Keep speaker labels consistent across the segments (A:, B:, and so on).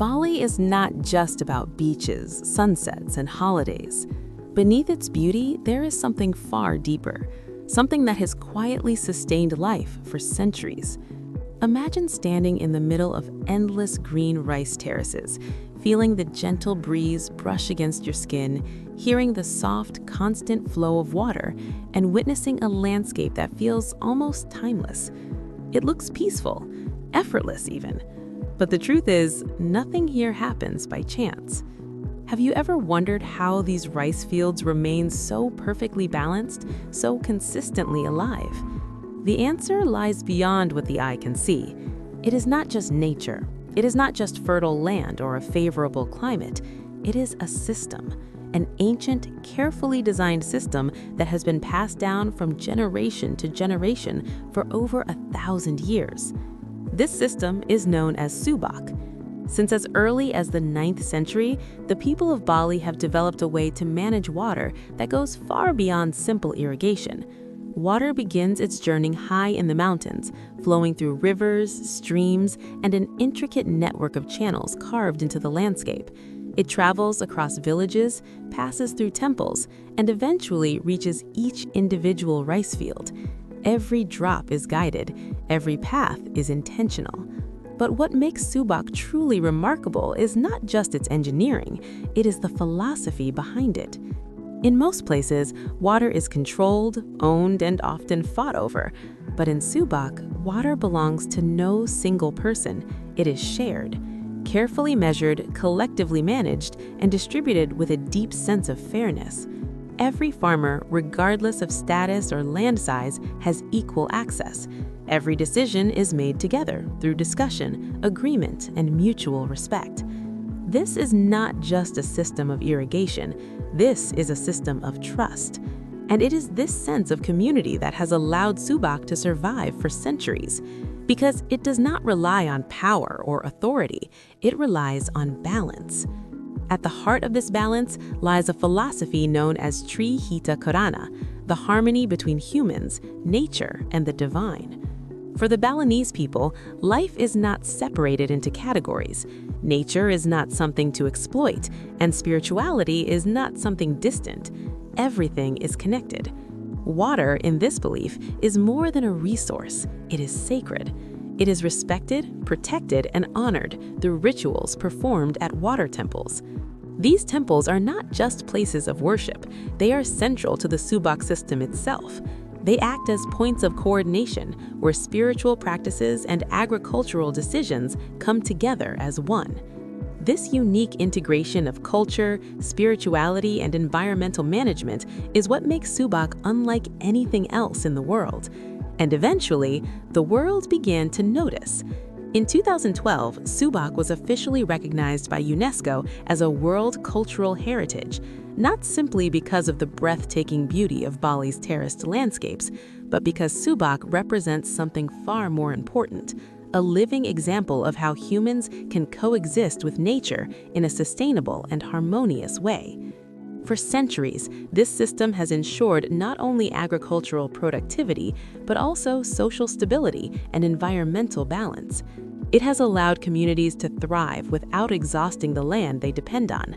A: Bali is not just about beaches, sunsets, and holidays. Beneath its beauty, there is something far deeper, something that has quietly sustained life for centuries. Imagine standing in the middle of endless green rice terraces, feeling the gentle breeze brush against your skin, hearing the soft, constant flow of water, and witnessing a landscape that feels almost timeless. It looks peaceful, effortless even. But the truth is, nothing here happens by chance. Have you ever wondered how these rice fields remain so perfectly balanced, so consistently alive? The answer lies beyond what the eye can see. It is not just nature. It is not just fertile land or a favorable climate. It is a system, an ancient, carefully designed system that has been passed down from generation to generation for over 1,000 years. This system is known as Subak. Since as early as the 9th century, the people of Bali have developed a way to manage water that goes far beyond simple irrigation. Water begins its journey high in the mountains, flowing through rivers, streams, and an intricate network of channels carved into the landscape. It travels across villages, passes through temples, and eventually reaches each individual rice field. Every drop is guided, every path is intentional. But what makes Subak truly remarkable is not just its engineering, it is the philosophy behind it. In most places, water is controlled, owned, and often fought over. But in Subak, water belongs to no single person. It is shared, carefully measured, collectively managed, and distributed with a deep sense of fairness. Every farmer, regardless of status or land size, has equal access. Every decision is made together through discussion, agreement, and mutual respect. This is not just a system of irrigation. This is a system of trust. And it is this sense of community that has allowed Subak to survive for centuries. Because it does not rely on power or authority, it relies on balance. At the heart of this balance lies a philosophy known as Tri Hita Karana, the harmony between humans, nature, and the divine. For the Balinese people, life is not separated into categories. Nature is not something to exploit, and spirituality is not something distant. Everything is connected. Water, in this belief, is more than a resource. It is sacred. It is respected, protected, and honored through rituals performed at water temples. These temples are not just places of worship. They are central to the Subak system itself. They act as points of coordination where spiritual practices and agricultural decisions come together as one. This unique integration of culture, spirituality, and environmental management is what makes Subak unlike anything else in the world. And eventually, the world began to notice. In 2012, Subak was officially recognized by UNESCO as a World Cultural Heritage, not simply because of the breathtaking beauty of Bali's terraced landscapes, but because Subak represents something far more important, a living example of how humans can coexist with nature in a sustainable and harmonious way. For centuries, this system has ensured not only agricultural productivity, but also social stability and environmental balance. It has allowed communities to thrive without exhausting the land they depend on.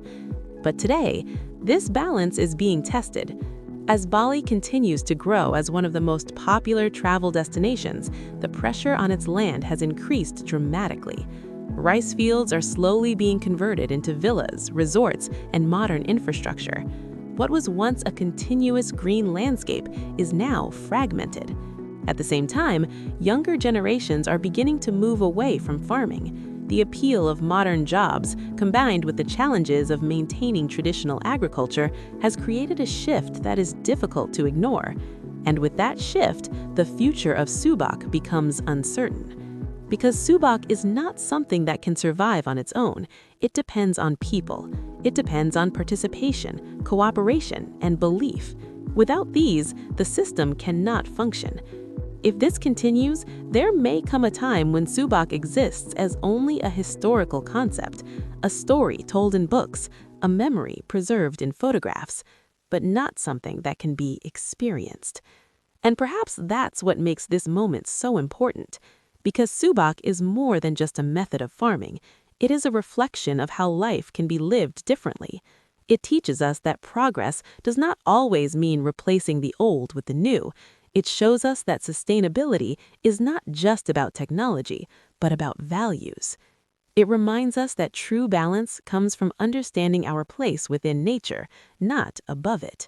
A: But today, this balance is being tested. As Bali continues to grow as one of the most popular travel destinations, the pressure on its land has increased dramatically. Rice fields are slowly being converted into villas, resorts, and modern infrastructure. What was once a continuous green landscape is now fragmented. At the same time, younger generations are beginning to move away from farming. The appeal of modern jobs, combined with the challenges of maintaining traditional agriculture, has created a shift that is difficult to ignore. And with that shift, the future of Subak becomes uncertain. Because Subak is not something that can survive on its own. It depends on people. It depends on participation, cooperation, and belief. Without these, the system cannot function. If this continues, there may come a time when Subak exists as only a historical concept, a story told in books, a memory preserved in photographs, but not something that can be experienced. And perhaps that's what makes this moment so important. Because Subak is more than just a method of farming, It is a reflection of how life can be lived differently. It teaches us that progress does not always mean replacing the old with the new. It shows us that sustainability is not just about technology, but about values. It reminds us that true balance comes from understanding our place within nature, not above it.